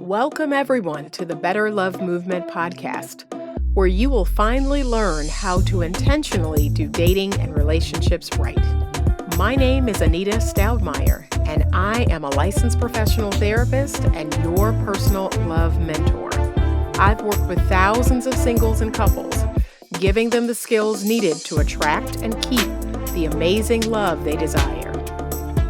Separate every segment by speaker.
Speaker 1: Welcome everyone to the Better Love Movement podcast, where you will finally learn how to intentionally do dating and relationships right. My name is Anita Stoudmeyer, and I am a licensed professional therapist and your personal love mentor. I've worked with thousands of singles and couples, giving them the skills needed to attract and keep the amazing love they desire.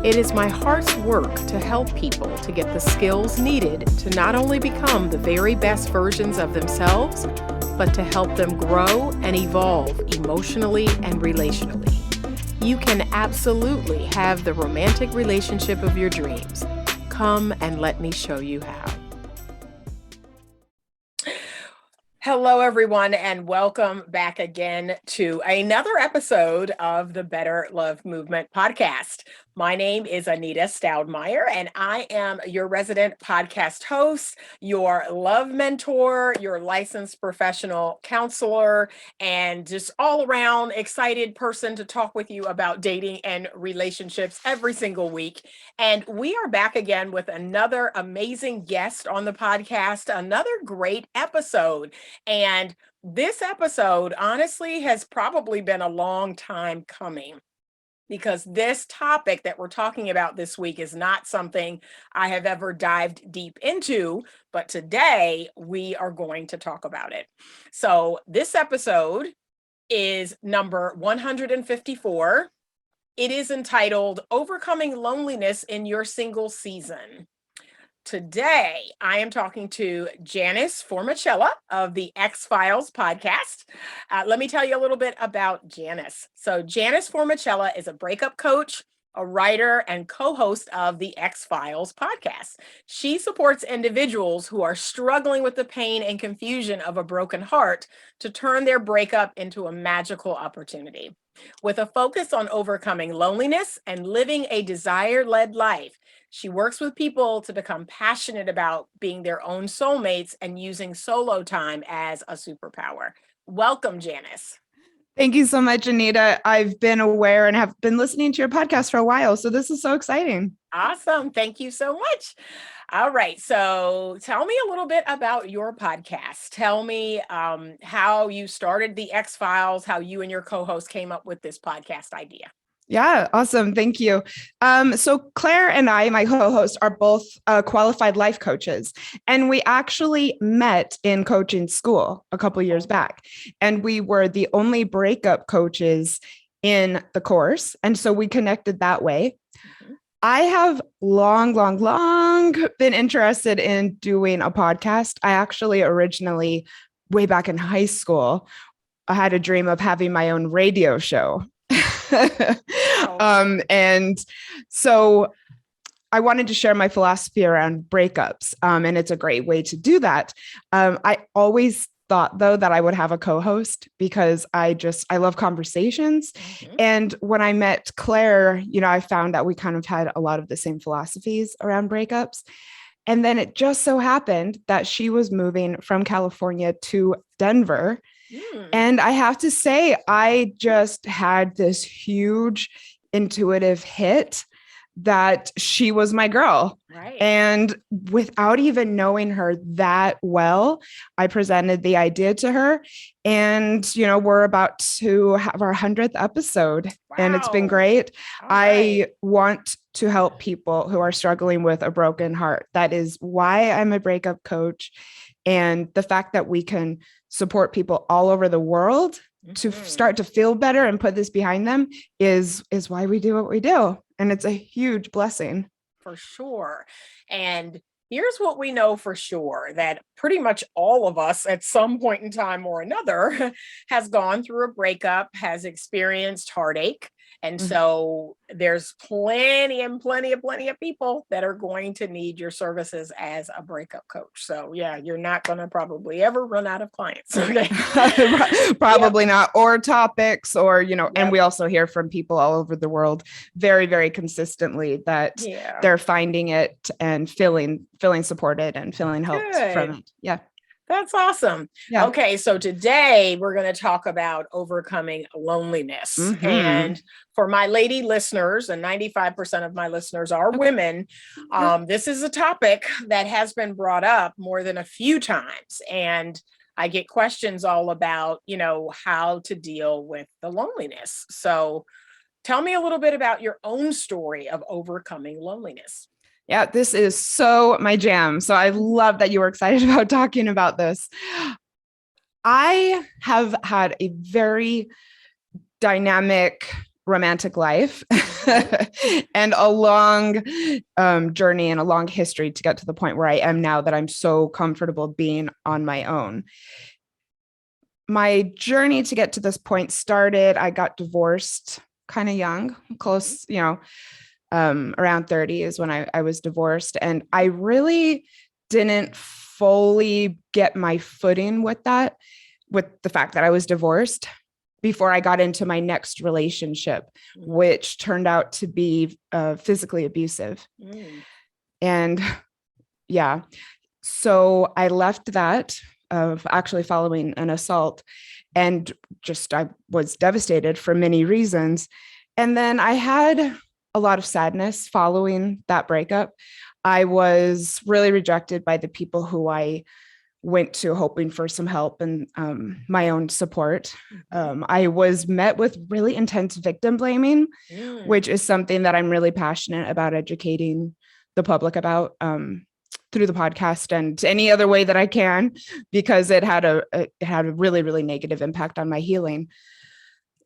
Speaker 1: It is my heart's work to help people to get the skills needed to not only become the very best versions of themselves, but to help them grow and evolve emotionally and relationally. You can absolutely have the romantic relationship of your dreams. Come and let me show you how. Hello, everyone, and welcome back again to another episode of the Better Love Movement podcast. My name is Anita Stoudmeyer, and I am your resident podcast host, your love mentor, your licensed professional counselor, and just all around excited person to talk with you about dating and relationships every single week. And we are back again with another amazing guest on the podcast, another great episode. And this episode, honestly, has probably been a long time coming, because this topic that we're talking about this week is not something I have ever dived deep into, but today we are going to talk about it. So this episode is number 154. It is entitled Overcoming Loneliness in Your Single Season. Today, I am talking to Janice Formichella of the ExPhiles podcast. Let me tell you a little bit about Janice. So Janice Formichella is a breakup coach, a writer, and co-host of the ExPhiles podcast. She supports individuals who are struggling with the pain and confusion of a broken heart to turn their breakup into a magical opportunity. With a focus on overcoming loneliness and living a desire-led life, she works with people to become passionate about being their own soulmates and using solo time as a superpower. Welcome, Janice.
Speaker 2: Thank you so much, Anita. I've been aware and have been listening to your podcast for a while, so this is so exciting.
Speaker 1: Awesome. Thank you so much. All right. So tell me a little bit about your podcast. Tell me how you started the ExPhiles, how you and your co-host came up with this podcast idea.
Speaker 2: Yeah, awesome. Thank you. So Claire and I, my co-host, are both qualified life coaches, and we actually met in coaching school a couple of years back, and we were the only breakup coaches in the course, and so we connected that way. I have long been interested in doing a podcast. I actually originally, way back in high school, I had a dream of having my own radio show. And so I wanted to share my philosophy around breakups. And it's a great way to do that. I always thought, though, that I would have a co-host because I love conversations. Mm-hmm. And when I met Claire, I found that we kind of had a lot of the same philosophies around breakups. And then it just so happened that she was moving from California to Denver. And I have to say, I just had this huge intuitive hit that she was my girl. Right. And without even knowing her that well, I presented the idea to her. And, we're about to have our 100th episode. Wow. And it's been great. I want to help people who are struggling with a broken heart. That is why I'm a breakup coach. And the fact that we can support people all over the world to start to feel better and put this behind them is why we do what we do. And it's a huge blessing.
Speaker 1: For sure. And here's what we know for sure, that pretty much all of us at some point in time or another has gone through a breakup, has experienced heartache. And so there's plenty of people that are going to need your services as a breakup coach. So yeah, you're not going to probably ever run out of clients. Okay?
Speaker 2: Probably not, or topics, or, and we also hear from people all over the world very, very consistently that they're finding it and feeling supported and feeling helped from it. Yeah.
Speaker 1: That's awesome.
Speaker 2: Yeah.
Speaker 1: Okay, so today we're going to talk about overcoming loneliness.
Speaker 2: Mm-hmm.
Speaker 1: And for my lady listeners, and 95% of my listeners are
Speaker 2: Okay.
Speaker 1: women,
Speaker 2: Yeah.
Speaker 1: this is a topic that has been brought up more than a few times. And I get questions all about, how to deal with the loneliness. So tell me a little bit about your own story of overcoming loneliness.
Speaker 2: Yeah, this is so my jam. So I love that you were excited about talking about this. I have had a very dynamic romantic life and a long journey and a long history to get to the point where I am now, that I'm so comfortable being on my own. My journey to get to this point started, I got divorced kind of young, close, around 30 is when I was divorced. And I really didn't fully get my footing with that, with the fact that I was divorced, before I got into my next relationship, which turned out to be physically abusive. And yeah, so I left that of actually following an assault, and I was devastated for many reasons. And then I had a lot of sadness following that breakup. I was really rejected by the people who I went to hoping for some help and my own support. I was met with really intense victim blaming, which is something that I'm really passionate about educating the public about through the podcast and any other way that I can, because it had a really, really negative impact on my healing.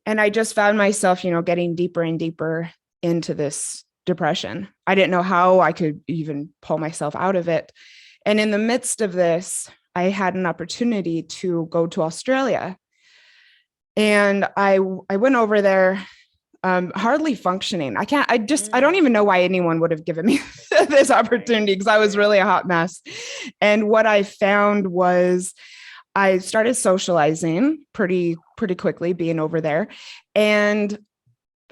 Speaker 2: And I just found myself, getting deeper and deeper into this depression. I didn't know how I could even pull myself out of it. And in the midst of this, I had an opportunity to go to Australia. And I went over there hardly functioning. I don't even know why anyone would have given me this opportunity, because I was really a hot mess. And what I found was I started socializing pretty quickly being over there. And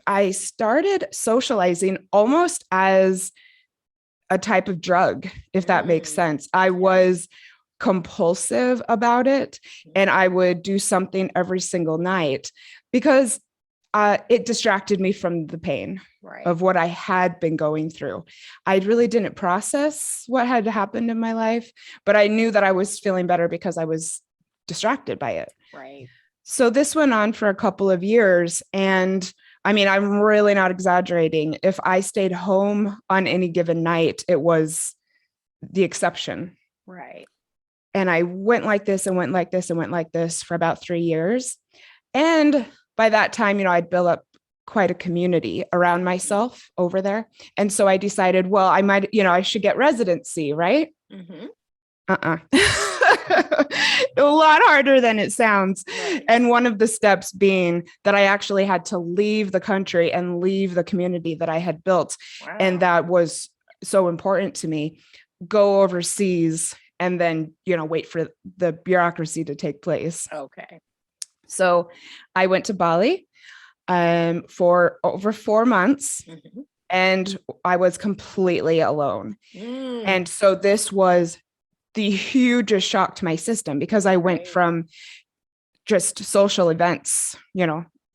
Speaker 2: I started socializing almost as a type of drug, if that makes sense. I was compulsive about it, and I would do something every single night because it distracted me from the pain of what I had been going through. I really didn't process what had happened in my life, but I knew that I was feeling better because I was distracted by it.
Speaker 1: Right.
Speaker 2: So this went on for a couple of years. And I mean, I'm really not exaggerating. If I stayed home on any given night, it was the exception.
Speaker 1: Right.
Speaker 2: And I went like this and went like this and went like this for about 3 years. And by that time, I'd built up quite a community around myself over there. And so I decided, well, I might, I should get residency, right? A lot harder than it sounds. Right. And one of the steps being that I actually had to leave the country and leave the community that I had built. Wow. And that was so important to me. Go overseas and then, wait for the bureaucracy to take place.
Speaker 1: Okay.
Speaker 2: So I went to Bali for over 4 months. And I was completely alone. And so this was the hugest shock to my system, because I went from just social events,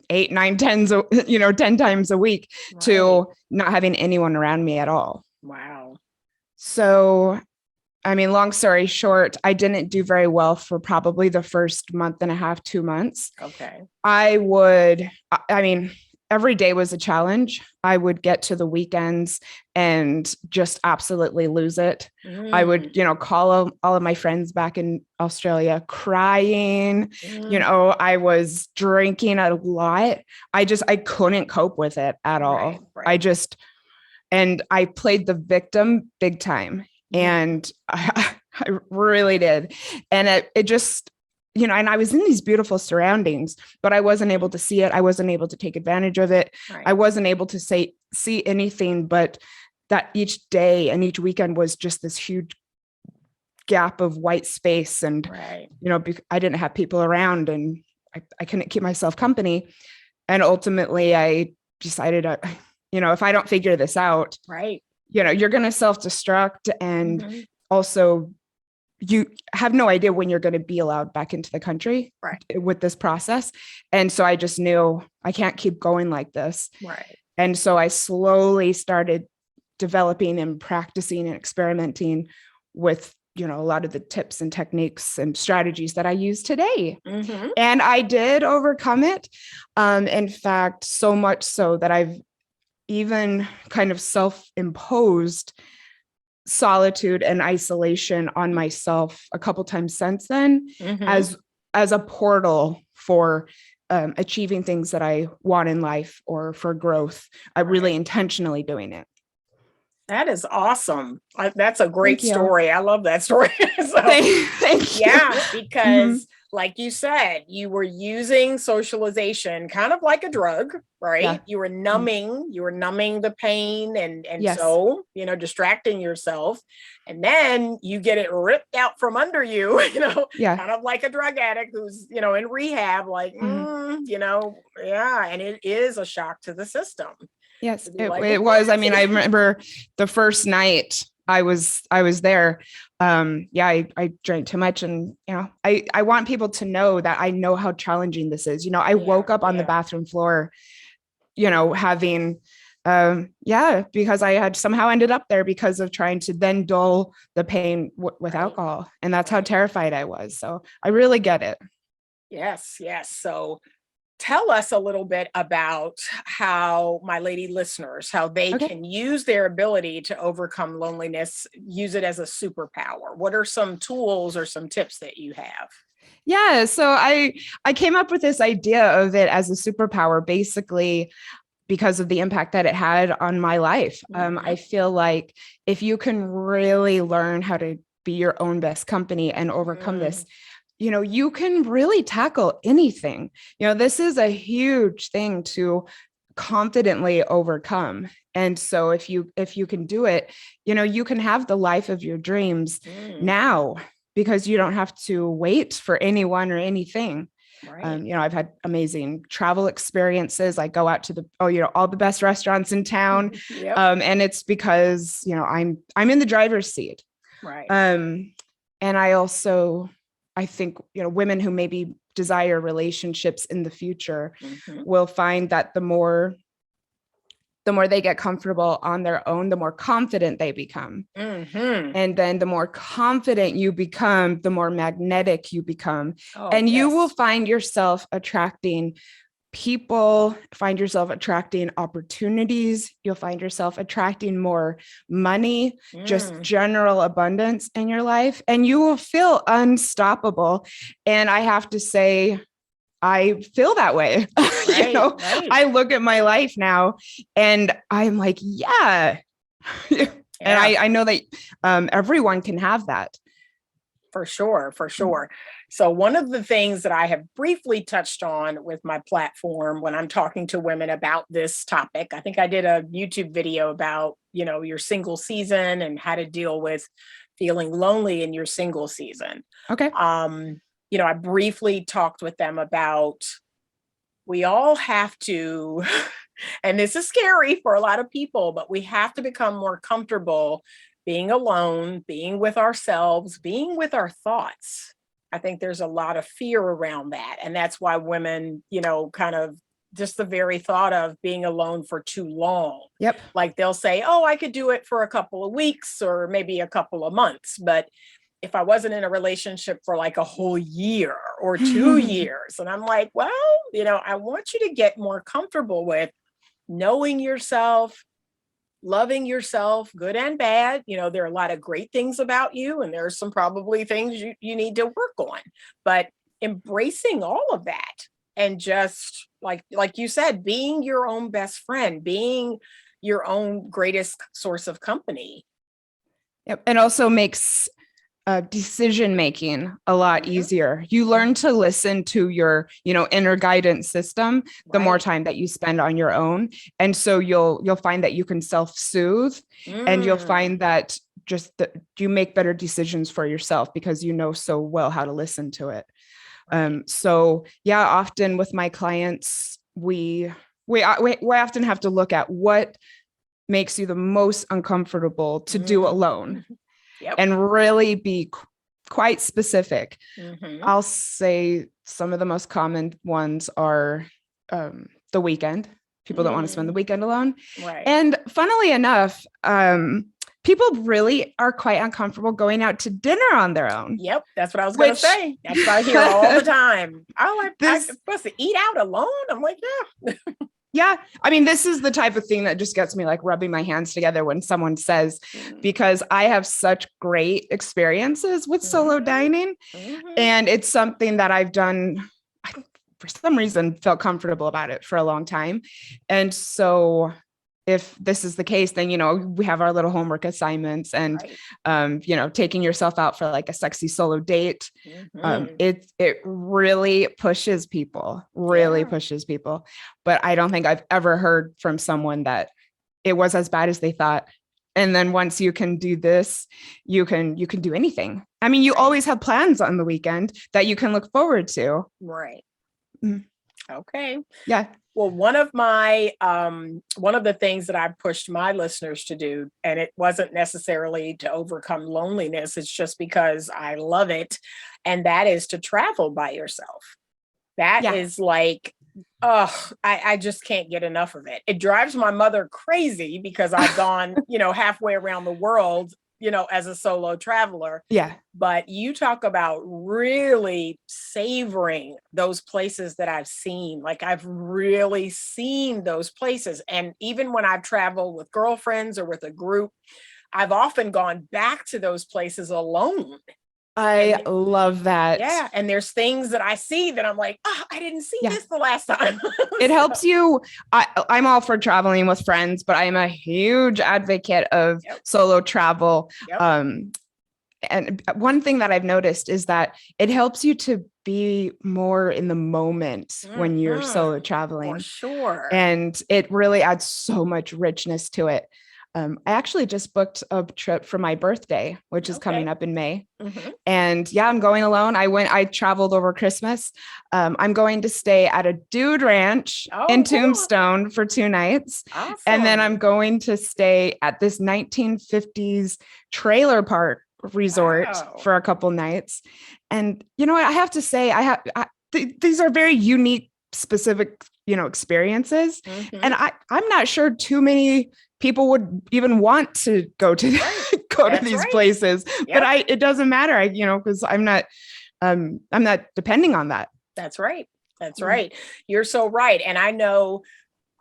Speaker 2: 8, 9, 10, 10 times a week to not having anyone around me at all.
Speaker 1: Wow.
Speaker 2: So, I mean, long story short, I didn't do very well for probably the first month and a half, 2 months.
Speaker 1: Okay.
Speaker 2: Every day was a challenge. I would get to the weekends and just absolutely lose it. I would, call all of my friends back in Australia crying. I was drinking a lot. I couldn't cope with it at all. Right. And I played the victim big time. And I really did. And it just, and I was in these beautiful surroundings, but I wasn't able to see it. I wasn't able to take advantage of it. Right. I wasn't able to see anything, but that each day and each weekend was just this huge gap of white space. And, I didn't have people around, and I couldn't keep myself company. And ultimately I decided, if I don't figure this out, you're going to self-destruct and also you have no idea when you're going to be allowed back into the country
Speaker 1: Right.
Speaker 2: with this process. And so I just knew I can't keep going like this.
Speaker 1: Right.
Speaker 2: And so I slowly started developing and practicing and experimenting with, a lot of the tips and techniques and strategies that I use today.
Speaker 1: Mm-hmm.
Speaker 2: And I did overcome it. In fact, so much so that I've even kind of self-imposed solitude and isolation on myself a couple times since then,
Speaker 1: Mm-hmm.
Speaker 2: as a portal for achieving things that I want in life or for growth. I'm really intentionally doing it.
Speaker 1: That is awesome. That's a great
Speaker 2: Thank you.
Speaker 1: story. I love that story. So,
Speaker 2: Thank you.
Speaker 1: yeah, because like you said, you were using socialization kind of like a drug, right?
Speaker 2: Yeah.
Speaker 1: You were numbing the pain and
Speaker 2: Yes.
Speaker 1: so, distracting yourself. And then you get it ripped out from under you, kind of like a drug addict who's, in rehab, like, yeah. And it is a shock to the system.
Speaker 2: Yes, it was. I mean, I remember the first night I was there. I drank too much, and I want people to know that I know how challenging this is. I woke up on the bathroom floor, having because I had somehow ended up there because of trying to then dull the pain with alcohol, and that's how terrified I was. So I really get it.
Speaker 1: Yes. So tell us a little bit about how my lady listeners, how they can use their ability to overcome loneliness, use it as a superpower. What are some tools or some tips that you have?
Speaker 2: Yeah, so I came up with this idea of it as a superpower, basically because of the impact that it had on my life. I feel like if you can really learn how to be your own best company and overcome this, you can really tackle anything. This is a huge thing to confidently overcome. And so if you can do it, you can have the life of your dreams now, because you don't have to wait for anyone or anything. Right. I've had amazing travel experiences. I go out to all the best restaurants in town. Yep. And it's because, I'm in the driver's seat.
Speaker 1: Right.
Speaker 2: And I think, women who maybe desire relationships in the future will find that the more they get comfortable on their own, the more confident they become. And then the more confident you become, the more magnetic you become. You will find yourself attracting people, find yourself attracting opportunities. You'll find yourself attracting more money, just general abundance in your life, and you will feel unstoppable. And I have to say, I feel that way. Right, right. I look at my life now and I'm like, yeah. And I know that everyone can have that.
Speaker 1: For sure. So one of the things that I have briefly touched on with my platform when I'm talking to women about this topic, I think I did a YouTube video about, your single season and how to deal with feeling lonely in your single season.
Speaker 2: Okay.
Speaker 1: I briefly talked with them about, we all have to, and this is scary for a lot of people, but we have to become more comfortable being alone, being with ourselves, being with our thoughts. I think there's a lot of fear around that. And that's why women, kind of just the very thought of being alone for too long.
Speaker 2: Yep.
Speaker 1: Like they'll say, oh, I could do it for a couple of weeks or maybe a couple of months. But if I wasn't in a relationship for like a whole year or 2 years, and I'm like, well, I want you to get more comfortable with knowing yourself, loving yourself, good and bad. There are a lot of great things about you, and there's some probably things you need to work on, but embracing all of that and just like you said, being your own best friend, being your own greatest source of company.
Speaker 2: Yep. And also makes decision making a lot easier. You learn to listen to your, inner guidance system the more time that you spend on your own. And so you'll find that you can self-soothe and you'll find that you make better decisions for yourself because you know so well how to listen to it. So yeah, often with my clients, we often have to look at what makes you the most uncomfortable to do alone. Yep. And really be quite specific.
Speaker 1: Mm-hmm.
Speaker 2: I'll say some of the most common ones are the weekend. People don't want to spend the weekend alone.
Speaker 1: Right.
Speaker 2: And funnily enough, people really are quite uncomfortable going out to dinner on their own.
Speaker 1: Yep, that's what I was going to say. That's what I hear all the time. Oh, I'm supposed to eat out alone? I'm like, yeah.
Speaker 2: Yeah. I mean, this is the type of thing that just gets me like rubbing my hands together when someone says, because I have such great experiences with solo dining. And it's something that I've done, for some reason, felt comfortable about it for a long time. And so if this is the case, then, we have our little homework assignments and, taking yourself out for like a sexy solo date. It really pushes people, pushes people. But I don't think I've ever heard from someone that it was as bad as they thought. And then once you can do this, you can do anything. I mean, you always have plans on the weekend that you can look forward to.
Speaker 1: Right. Okay.
Speaker 2: Yeah.
Speaker 1: Well, one of the things that I've pushed my listeners to do, and it wasn't necessarily to overcome loneliness, it's just because I love it. And that is to travel by yourself. That is like, I just can't get enough of it. It drives my mother crazy because I've gone, halfway around the world, as a solo traveler.
Speaker 2: Yeah.
Speaker 1: But you talk about really savoring those places that I've seen. Like I've really seen those places. And even when I've traveled with girlfriends or with a group, I've often gone back to those places alone.
Speaker 2: I love that.
Speaker 1: Yeah. And there's things that I see that I'm like, I didn't see this the last time.
Speaker 2: It helps you. I'm all for traveling with friends, but I'm a huge advocate of solo travel. And one thing that I've noticed is that it helps you to be more in the moment when you're solo traveling.
Speaker 1: For sure.
Speaker 2: And it really adds so much richness to it. I actually just booked a trip for my birthday, which is coming up in May. And I'm going alone. I traveled over Christmas. I'm going to stay at a dude ranch in Tombstone for 2 nights.
Speaker 1: Awesome.
Speaker 2: And then I'm going to stay at this 1950s trailer park resort for a couple nights. And you know what? I have to say, these are very unique, specific, experiences. And I'm not sure too many people would even want to go to these places, but it doesn't matter, because I'm not depending on that.
Speaker 1: That's right. That's right. You're so right. And I know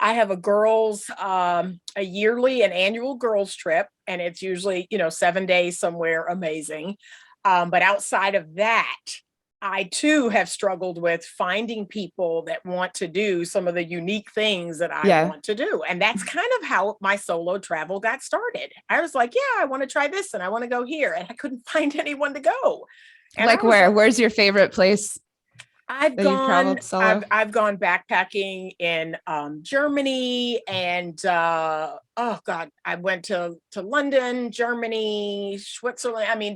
Speaker 1: I have a yearly and annual girls trip, and it's usually, 7 days somewhere amazing. But outside of that, I too have struggled with finding people that want to do some of the unique things that I want to do. And that's kind of how my solo travel got started. I was like, I want to try this and I want to go here. And I couldn't find anyone to go. And
Speaker 2: like where? Where's your favorite place?
Speaker 1: I've gone backpacking in Germany and I went to London, Germany, Switzerland. I mean,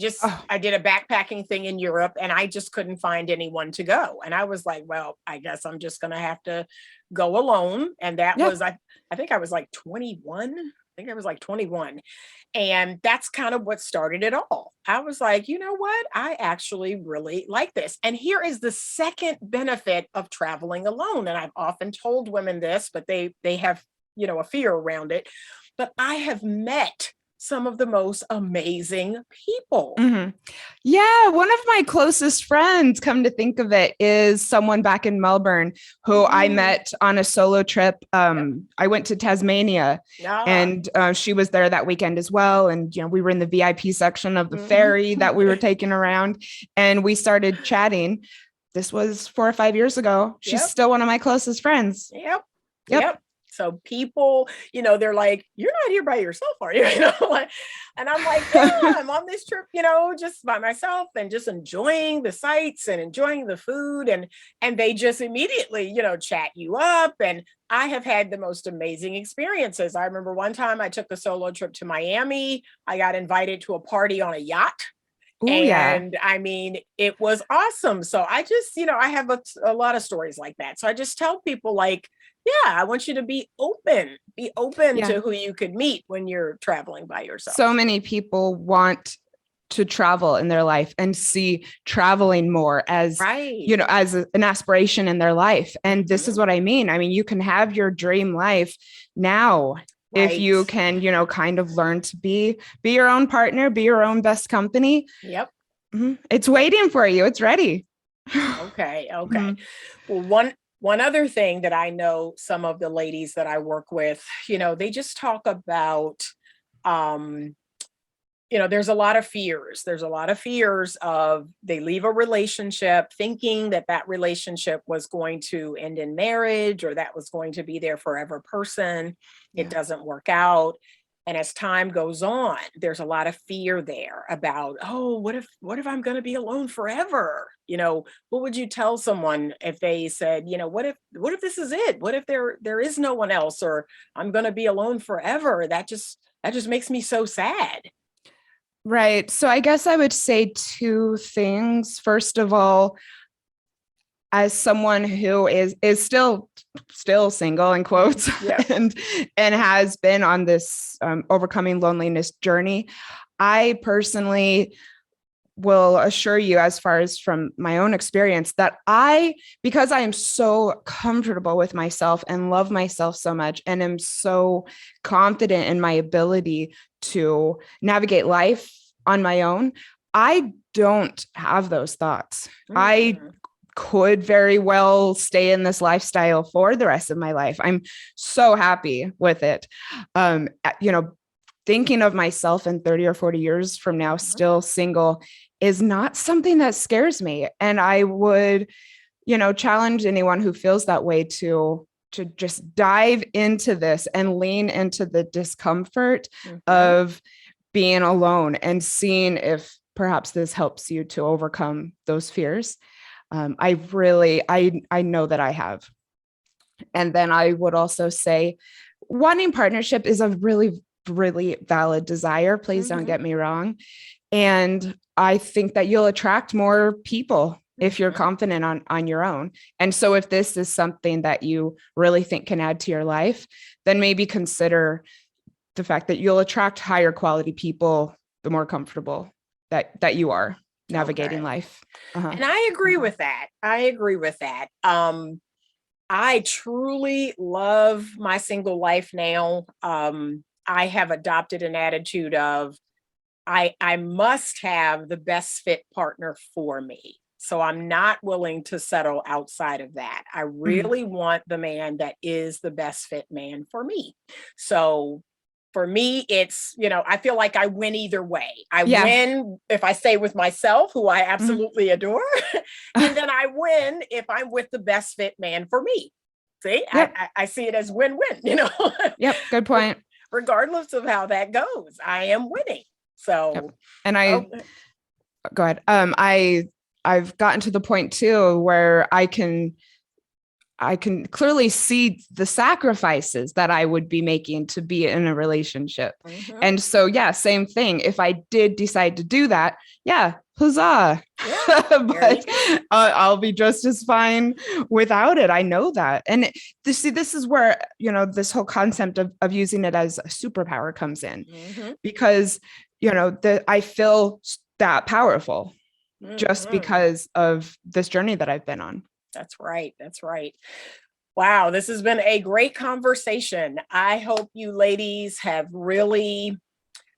Speaker 1: I did a backpacking thing in Europe and I just couldn't find anyone to go. And I was like, well, I guess I'm just going to have to go alone. And that was, I think I was like 21. And that's kind of what started it all. I was like, you know what? I actually really like this. And here is the second benefit of traveling alone. And I've often told women this, but they have, a fear around it. But I have met some of the most amazing people.
Speaker 2: Yeah. One of my closest friends, come to think of it, is someone back in Melbourne who I met on a solo trip. I went to Tasmania and she was there that weekend as well. And, we were in the VIP section of the ferry that we were taking around and we started chatting. This was 4 or 5 years ago. She's still one of my closest friends.
Speaker 1: Yep. So people, they're like, you're not here by yourself, are you? And I'm like, I'm on this trip, just by myself and just enjoying the sights and enjoying the food. And they just immediately, chat you up. And I have had the most amazing experiences. I remember one time I took a solo trip to Miami. I got invited to a party on a yacht. I mean, it was awesome. So I just, I have a lot of stories like that. So I just tell people like, I want you to be open to who you could meet when you're traveling by yourself.
Speaker 2: So many people want to travel in their life and see traveling more as,
Speaker 1: Right.
Speaker 2: as an aspiration in their life. And this is
Speaker 1: Mhm.
Speaker 2: what I mean. I mean, you can have your dream life now if
Speaker 1: Right.
Speaker 2: you can, kind of learn to be your own partner, be your own best company.
Speaker 1: Yep.
Speaker 2: It's waiting for you. It's ready.
Speaker 1: Okay. Okay.
Speaker 2: Mhm.
Speaker 1: Well, one other thing that I know some of the ladies that I work with, they just talk about um there's a lot of fears. There's a lot of fears of they leave a relationship thinking that that relationship was going to end in marriage or that was going to be their forever person. It
Speaker 2: Yeah.
Speaker 1: doesn't work out. And as time goes on, there's a lot of fear there about, oh, what if I'm going to be alone forever? What would you tell someone if they said, what if this is it? What if there is no one else, or I'm going to be alone forever? That just makes me so sad.
Speaker 2: Right. So I guess I would say two things. First of all, as someone who is still single in quotes
Speaker 1: Yeah.
Speaker 2: and has been on this overcoming loneliness journey, I personally will assure you, as far as from my own experience, that because I am so comfortable with myself and love myself so much and am so confident in my ability to navigate life on my own, I don't have those thoughts. I
Speaker 1: Mm.
Speaker 2: could very well stay in this lifestyle for the rest of my life. I'm so happy with it. You know, thinking of myself in 30 or 40 years from now,
Speaker 1: Mhm.
Speaker 2: still single, is not something that scares me. And I would, challenge anyone who feels that way to just dive into this and lean into the discomfort
Speaker 1: Mhm.
Speaker 2: of being alone and seeing if perhaps this helps you to overcome those fears. I know that I have. And then I would also say wanting partnership is a really, really valid desire. Please don't
Speaker 1: Mhm.
Speaker 2: get me wrong. And I think that you'll attract more people if you're
Speaker 1: Mhm.
Speaker 2: confident on your own. And so if this is something that you really think can add to your life, then maybe consider the fact that you'll attract higher quality people the more comfortable that you are navigating
Speaker 1: Okay.
Speaker 2: life. Uh-huh.
Speaker 1: And I agree with that. I agree with that. I truly love my single life now. I have adopted an attitude of I must have the best fit partner for me. So I'm not willing to settle outside of that. I
Speaker 2: Mhm.
Speaker 1: really want the man that is the best fit man for me. So for me, it's, I feel like I win either way. I
Speaker 2: Yeah.
Speaker 1: win if I stay with myself, who I
Speaker 2: Mhm.
Speaker 1: absolutely adore. And then I win if I'm with the best fit man for me. See, I,
Speaker 2: Yep.
Speaker 1: I, I see it as win-win,
Speaker 2: Yep. Good point.
Speaker 1: regardless of how that goes, I am winning.
Speaker 2: Yep.
Speaker 1: So,
Speaker 2: And
Speaker 1: oh,
Speaker 2: go ahead. I've gotten to the point too where I can clearly see the sacrifices that I would be making to be in a relationship.
Speaker 1: mhm.
Speaker 2: And so, yeah, same thing. If I did decide to do that, yeah, huzzah.
Speaker 1: Yeah, there you
Speaker 2: But
Speaker 1: go.
Speaker 2: I'll be just as fine without it. I know that. And this is where, this whole concept of using it as a superpower comes in
Speaker 1: Mhm,
Speaker 2: because, I feel that powerful just
Speaker 1: mhm.
Speaker 2: because of this journey that I've been on.
Speaker 1: That's right. That's right. Wow, this has been a great conversation. I hope you ladies have really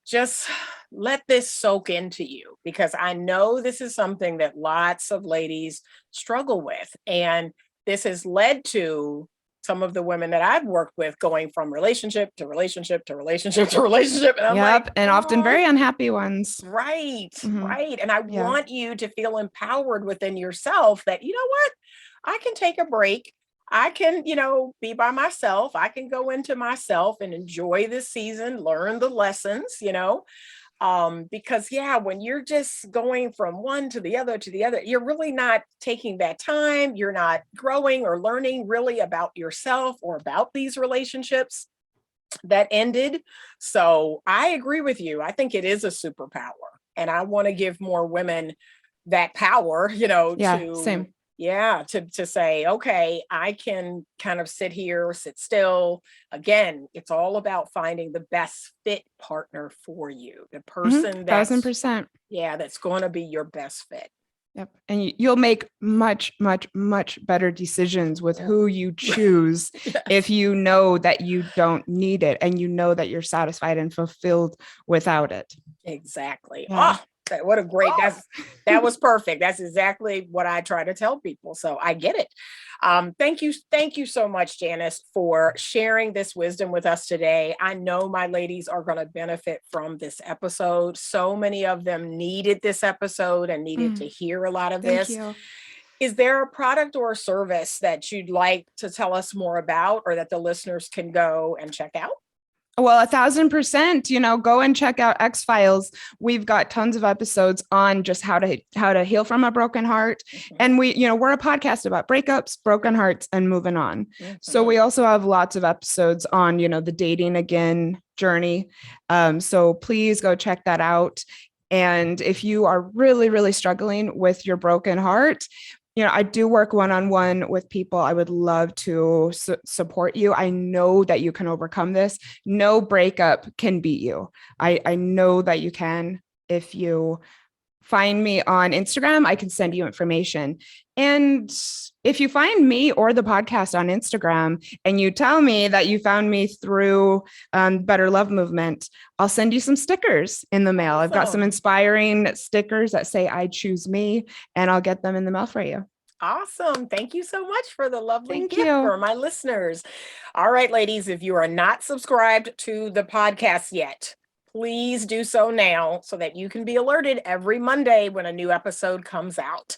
Speaker 1: just let this soak into you, because I know this is something that lots of ladies struggle with. And this has led to some of the women that I've worked with going from relationship to relationship to relationship to relationship. And I'm like,
Speaker 2: Yep. And often
Speaker 1: oh,
Speaker 2: very unhappy ones.
Speaker 1: right,
Speaker 2: Hmm.
Speaker 1: right. And I
Speaker 2: Yeah.
Speaker 1: want you to feel empowered within yourself that, you know what? I can take a break. I can, be by myself. I can go into myself and enjoy this season, learn the lessons, because yeah, when you're just going from one to the other, you're really not taking that time. You're not growing or learning really about yourself or about these relationships that ended. So I agree with you. I think it is a superpower. And I want to give more women that power,
Speaker 2: Yeah.
Speaker 1: to
Speaker 2: Same.
Speaker 1: yeah, to say, okay, I can kind of sit here, sit still. Again, it's all about finding the best fit partner for you, the
Speaker 2: Hmm.
Speaker 1: person that's
Speaker 2: 1000%.
Speaker 1: Yeah, that's going to be your best fit.
Speaker 2: Yep. And you'll make much, much, much better decisions with who you choose
Speaker 1: Yes.
Speaker 2: if you know that you don't need it and you know that you're satisfied and fulfilled without it.
Speaker 1: Exactly.
Speaker 2: Yeah.
Speaker 1: Oh, what a great, that was perfect. That's exactly what I try to tell people. So I get it. Thank you so much, Janice, for sharing this wisdom with us today. I know my ladies are going to benefit from this episode. So many of them needed this episode and needed to hear a lot of
Speaker 2: Thank
Speaker 1: this.
Speaker 2: you.
Speaker 1: Is there a product or a service that you'd like to tell us more about, or that the listeners can go and check out?
Speaker 2: Well, 1,000%, go and check out ExPhiles. We've got tons of episodes on just how to heal from a broken heart. And we're a podcast about breakups, broken hearts, and moving on. So we also have lots of episodes on, the dating again journey. So please go check that out. And if you are really, really struggling with your broken heart, I do work one-on-one with people. I would love to support you. I know that you can overcome this. No breakup can beat you. I know that you can. If you find me on Instagram, I can send you information. And if you find me or the podcast on Instagram and you tell me that you found me through Better Love Movement, I'll send you some stickers in the mail. Awesome. I've got some inspiring stickers that say I choose me, and I'll get them in the mail for you.
Speaker 1: Awesome. Thank you so much for the lovely gift for my listeners. All right, ladies, if you are not subscribed to the podcast yet, please do so now so that you can be alerted every Monday when a new episode comes out.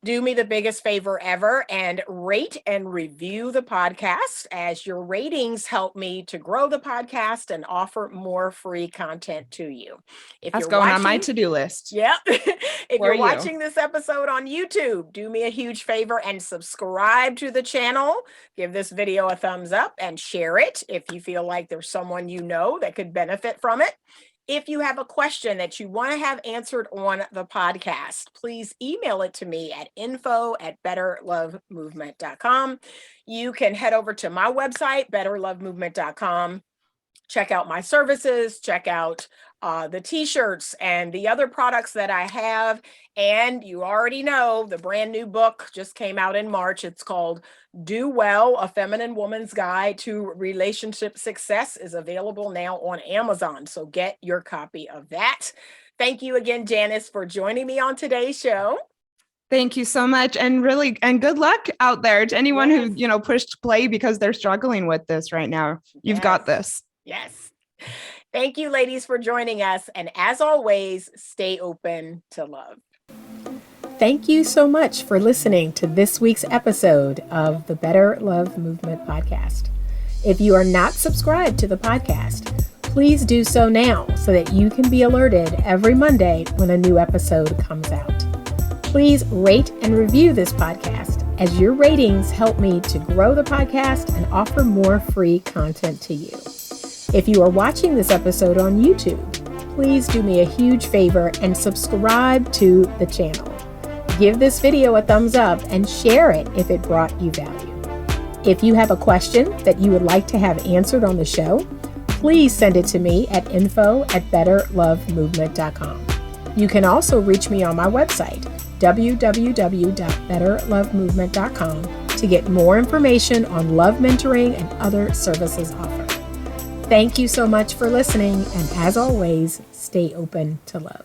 Speaker 1: Do me the biggest favor ever and rate and review the podcast, as your ratings help me to grow the podcast and offer more free content to you. If
Speaker 2: That's going on my to-do list.
Speaker 1: Yeah. If you're watching this episode on YouTube, do me a huge favor and subscribe to the channel. Give this video a thumbs up and share it if you feel like there's someone that could benefit from it. If you have a question that you want to have answered on the podcast, please email it to me at info@betterlovemovement.com. You can head over to my website, betterlovemovement.com. Check out my services, check out the t-shirts and the other products that I have. And you already know the brand new book just came out in March. It's called Do Well, A Feminine Woman's Guide to Relationship Success, is available now on Amazon. So get your copy of that. Thank you again, Janice, for joining me on today's show.
Speaker 2: Thank you so much. And good luck out there to anyone who, pushed play because they're struggling with this right now. You've got this.
Speaker 1: Yes. Thank you, ladies, for joining us. And as always, stay open to love. Thank you so much for listening to this week's episode of the Better Love Movement podcast. If you are not subscribed to the podcast, please do so now so that you can be alerted every Monday when a new episode comes out. Please rate and review this podcast, as your ratings help me to grow the podcast and offer more free content to you. If you are watching this episode on YouTube, please do me a huge favor and subscribe to the channel. Give this video a thumbs up and share it if it brought you value. If you have a question that you would like to have answered on the show, please send it to me at info@betterlovemovement.com. You can also reach me on my website, www.betterlovemovement.com, to get more information on love mentoring and other services offered. Thank you so much for listening, and as always, stay open to love.